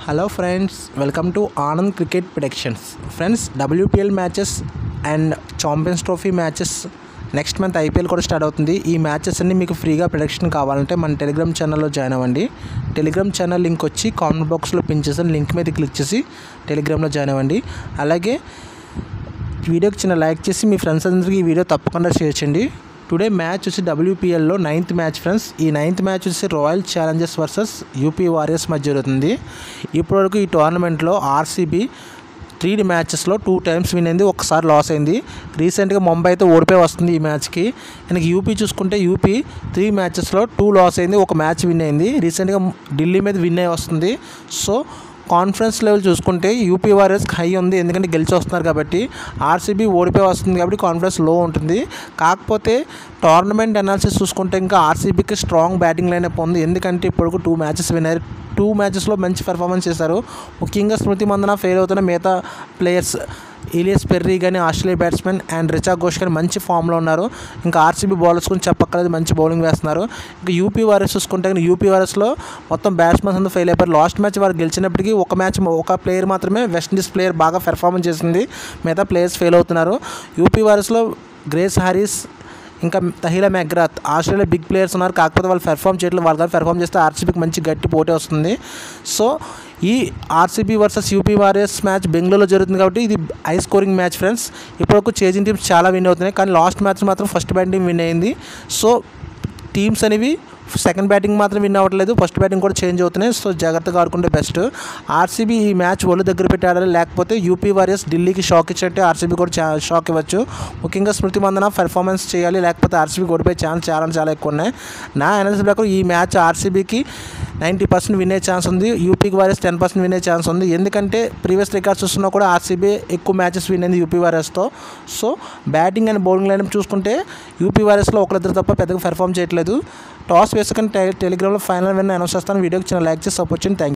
Hello friends, welcome to Anand Cricket Predictions. Friends, WPL matches and champions trophy matches next month IPL కూడా start అవుతుంది. ఈ matches అన్ని మీకు ఫ్రీగా prediction కావాలంటే మన టెలిగ్రామ్ ఛానల్లో జాయిన్ అవ్వండి. టెలిగ్రామ్ ఛానల్ లింక్ వచ్చి కామెంట్ బాక్స్లో పిన్ చేసిన లింక్ మీద క్లిక్ చేసి టెలిగ్రామ్లో జాయిన్ అవ్వండి. అలాగే వీడియోకి చిన్న లైక్ చేసి మీ ఫ్రెండ్స్ అందరికీ ఈ వీడియో తప్పకుండా షేర్ చేయండి. టుడే మ్యాచ్ వచ్చి WPLలో 9th మ్యాచ్ ఫ్రెండ్స్. ఈ 9th మ్యాచ్ వచ్చి royal Challengers versus UP warriors మధ్య జరుగుతుంది. ఇప్పటివరకు ఈ టోర్నమెంట్లో ఆర్సీబీ 3 మ్యాచెస్లో 2 టైమ్స్ విన్ అయింది, ఒకసారి లాస్ అయింది. రీసెంట్గా ముంబై అయితే ఓడిపోయి వస్తుంది ఈ మ్యాచ్కి. మనకి యూపీ చూసుకుంటే యూపీ 3 మ్యాచెస్లో 2 లాస్ అయింది, ఒక మ్యాచ్ విన్ అయింది. రీసెంట్గా ఢిల్లీ మీద విన్ అయి వస్తుంది. సో కాన్ఫిడెన్స్ లెవెల్ చూసుకుంటే యూపీ వారియర్స్కి హై ఉంది, ఎందుకంటే గెలిచి వస్తున్నారు కాబట్టి. ఆర్సీబీ ఓడిపోయి వస్తుంది కాబట్టి కాన్ఫిడెన్స్ లో ఉంటుంది. కాకపోతే టోర్నమెంట్ అనాలిసిస్ చూసుకుంటే ఇంకా ఆర్సీబీకి స్ట్రాంగ్ బ్యాటింగ్ లైనప్ ఉంది, ఎందుకంటే ఇప్పటికు 2 మ్యాచెస్ విన్నారు. 2 మ్యాచెస్లో మంచి పెర్ఫార్మెన్స్ చేశారు. ముఖ్యంగా స్మృతి మందన ఫెయిల్ అవుతున్న మిగతా ప్లేయర్స్ ఇలియస్ పెర్రీ కానీ Australia batsmen and Richa Ghosh కానీ మంచి ఫామ్లో ఉన్నారు. ఇంకా ఆర్సీబీ బౌలర్స్ గురించి చెప్పక్కర్లేదు, మంచి బౌలింగ్ వేస్తున్నారు. ఇంకా యూపీ వారియర్స్ చూసుకుంటే యూపీ వారియర్స్లో మొత్తం బ్యాట్స్మెన్స్ అందరూ ఫెయిల్ అయిపోయారు. లాస్ట్ మ్యాచ్ వారు గెలిచినప్పటికీ ఒక ప్లేయర్ మాత్రమే వెస్టిండీస్ ప్లేయర్ బాగా పెర్ఫార్మెన్స్ చేసింది, మిగతా ప్లేయర్స్ ఫెయిల్ అవుతున్నారు. యూపీ వారియర్స్లో గ్రేస్ హారిస్ ఇంకా తహిలా మెగ్రాత్ ఆస్ట్రేలియా బిగ్ ప్లేయర్స్ ఉన్నారు, కాకపోతే వాళ్ళు పెర్ఫామ్ చేయట్లేదు. వాళ్ళు పెర్ఫామ్ చేస్తే ఆర్సీబీకి మంచి గట్టి పోటీ వస్తుంది. సో ఈ RCB versus UP warriors match బెంగళూరులో జరుగుతుంది కాబట్టి ఇది హై స్కోరింగ్ మ్యాచ్ ఫ్రెండ్స్. ఇప్పటివరకు చేజింగ్ టీమ్స్ చాలా విన్ అవుతున్నాయి, కానీ లాస్ట్ మ్యాచ్ మాత్రం ఫస్ట్ బ్యాటింగ్ విన్ అయింది. సో టీమ్స్ అనేవి సెకండ్ బ్యాటింగ్ మాత్రం విన్ అవ్వట్లేదు, ఫస్ట్ బ్యాటింగ్ కూడా చేంజ్ అవుతున్నాయి. సో జాగ్రత్తగా ఆడుకుంటే బెస్ట్. ఆర్సీబీ ఈ మ్యాచ్ ఒళ్ళు దగ్గర పెట్టి ఆడాలి, లేకపోతే యూపీ వారియర్స్ ఢిల్లీకి షాక్ ఇచ్చినట్టే ఆర్సీబీ కూడా షాక్ ఇవ్వచ్చు. ముఖ్యంగా స్మృతి మందన పెర్ఫార్మెన్స్ చేయాలి, లేకపోతే ఆర్సీబీకి ఓడిపోయే ఛాన్స్ చాలా ఎక్కువ ఉన్నాయి. నా అనాలిసిస్ ప్రకారం ఈ మ్యాచ్ ఆర్సీబీకి 90% వినే ఛాన్స్ ఉంది, యూపీకి వారియర్స్ 10% వినే ఛాన్స్ ఉంది. ఎందుకంటే ప్రీవియస్ రికార్డ్స్ చూస్తున్నా కూడా ఆర్సీబీ ఎక్కువ మ్యాచెస్ విన్ అయింది యూపీ వారియర్స్తో. So batting and bowling line చూసుకుంటే యూపీ వారియర్స్లో ఒకరిద్దరు తప్ప పెద్దగా పెర్ఫామ్ చేయట్లేదు. టాస్ వేసుకొని టెలిగ్రామ్లో ఫైనల్ విన్ అనౌన్స్ చేస్తాను. వీడియోకి చిన్న లైక్ చేసి సపోర్ట్ చేయండి. Thank you.